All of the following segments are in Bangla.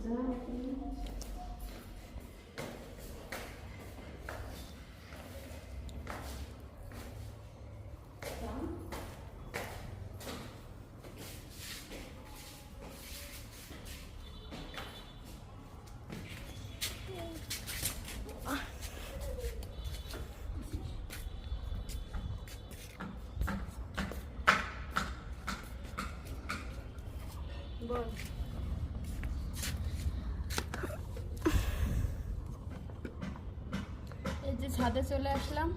এই যে ছাদে চলে আসলাম,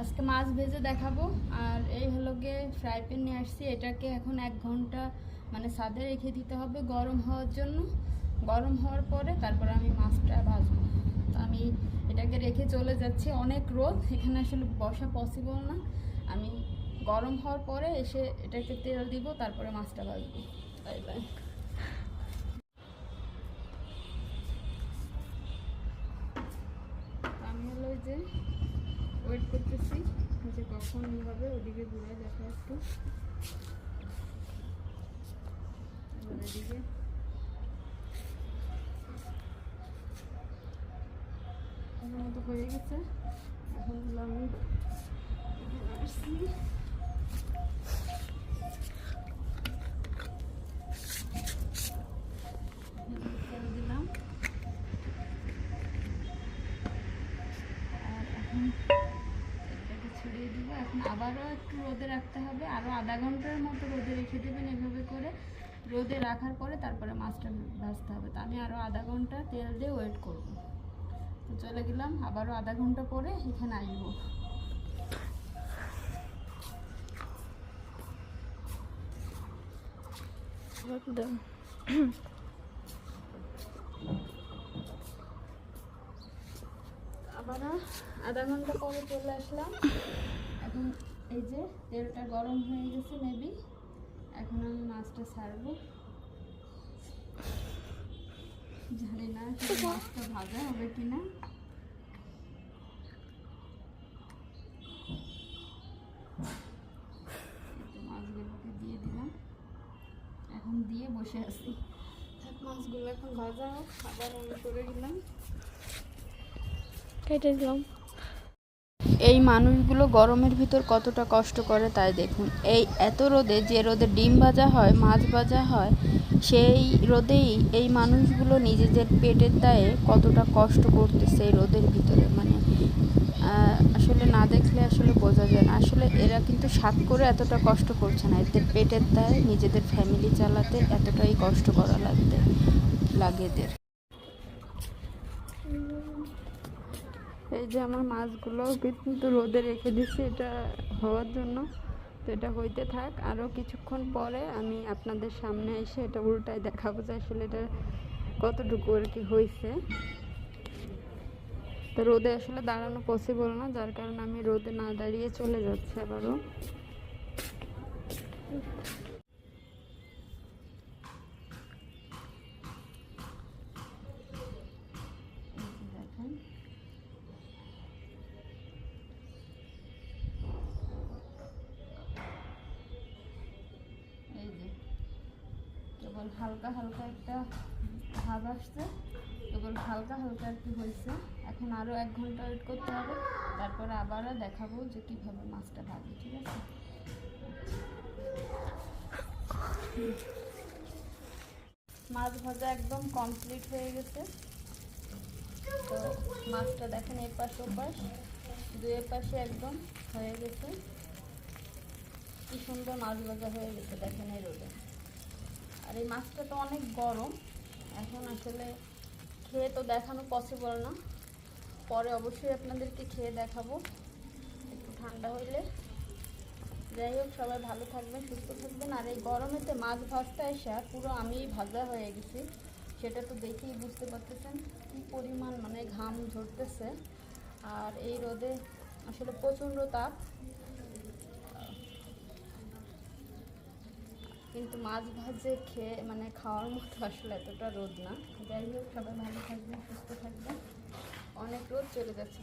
আজকে মাছ ভেজে দেখাবো। আর এই হলো গিয়ে ফ্রাই প্যান নিয়ে আসছি, এটাকে এখন 1 ঘন্টা মানে ছাদে রেখে দিতে হবে গরম হওয়ার জন্য। গরম হওয়ার পরে তারপরে আমি মাছটা ভাজবো। তো আমি এটাকে রেখে চলে যাচ্ছি, অনেক রোদ, এখানে আসলে বসা পসিবল না। আমি গরম হওয়ার পরে এসে এটাকে তেল দিব, তারপরে মাছটা ভাজবো। Bye bye. আমি হলো যে ওয়েট করতেছি যে কখন হবে, ওদিকে ঘুরে দেখা একটু। এদিকে মতো হয়ে গেছে, এখন হলো আমি আসছি। দিলাম আর এখন এটাকে ছড়িয়ে দিব। এখন আবারও একটু রোদে রাখতে হবে, আরও আধা ঘন্টার মতো রোদে রেখে দেবেন। এভাবে করে রোদে রাখার পরে তারপরে মাছটা ভাজতে হবে। তো আমি আরও আধা ঘন্টা তেল দিয়ে ওয়েট করব। তো চলে গেলাম, আবারও আধা ঘন্টা পরে এখানে আসবো। আবারও আধা ঘন্টা পরে চলে আসলাম। এখন এই যে তেলটা গরম হয়ে গেছে মেবি, এখন আমি মাছটা ছাড়বো। জানি না মাছটা ভাজা হবে কিনা। মাছগুলোকে দিয়ে দিলাম, এখন দিয়ে বসে আছি। মাছগুলো এখন ভাজা হোক, আবার আমি করে দিলাম, কেটে দিলাম। এই মানুষগুলো গরমের ভিতর কতটা কষ্ট করে তাই দেখুন। এই এত রোদে, যে রোদে ডিম ভাজা হয়, মাছ ভাজা হয়, সেই রোদেই এই মানুষগুলো নিজেদের পেটের দায়ে কতটা কষ্ট করতেছে এই রোদের ভিতরে। মানে আসলে না দেখলে আসলে বোঝা যায় না। আসলে এরা কিন্তু সাত করে এতটা কষ্ট করছে না, এদের পেটের দায়ে নিজেদের ফ্যামিলি চালাতে এতটাই কষ্ট করা লাগে এদের। এই যে আমার মাছগুলো কিন্তু রোদে রেখে দিচ্ছি এটা হওয়ার জন্য। তো এটা হইতে থাক, আরও কিছুক্ষণ পরে আমি আপনাদের সামনে এসে এটা উল্টায় দেখাবো যে আসলে এটা কতটুকু আর কি হয়েছে। তো রোদে আসলে দাঁড়ানো পসিবল না, যার কারণে আমি রোদে না দাঁড়িয়ে চলে যাচ্ছি আবারও। দেখেন এই যে কেবল হালকা হালকা একটা ভাব আসছে, কেবল হালকা হালকা আর কি হয়েছে। এখন আরও 1 ঘন্টা ওয়েট করতে হবে, তারপরে আবারও দেখাবো যে কীভাবে মাছটা ভাজি। ঠিক আছে, মাছ ভাজা একদম কমপ্লিট হয়ে গেছে। তো মাছটা দেখেন এপাশ ওপাশ দুই পাশে একদম হয়ে গেছে, কি সুন্দর মাছ ভাজা হয়ে গেছে দেখেন এই রোদে। আর এই মাছটা তো অনেক গরম, এখন আসলে খেয়ে তো দেখানো পসিবল না, পরে অবশ্যই আপনাদেরকে খেয়ে দেখাবো একটু ঠান্ডা হইলে। যাই হোক, সবাই ভালো থাকবেন, সুস্থ থাকবেন। আর এই গরমেতে মাছ ভাজতে এসে পুরো আমি ভাজা হয়ে গেছি, সেটা তো দেখেই বুঝতে পারতেছেন কী পরিমাণ মানে ঘাম ঝরতেছে। আর এই রোদে আসলে প্রচণ্ড তাপ, কিন্তু মাছ ভাজে খেয়ে মানে খাওয়ার মতো আসলে এতটা রোদ না। যাই হোক, সবাই ভালো থাকবেন, সুস্থ থাকবেন, অনেক রোদ চলে যাচ্ছে।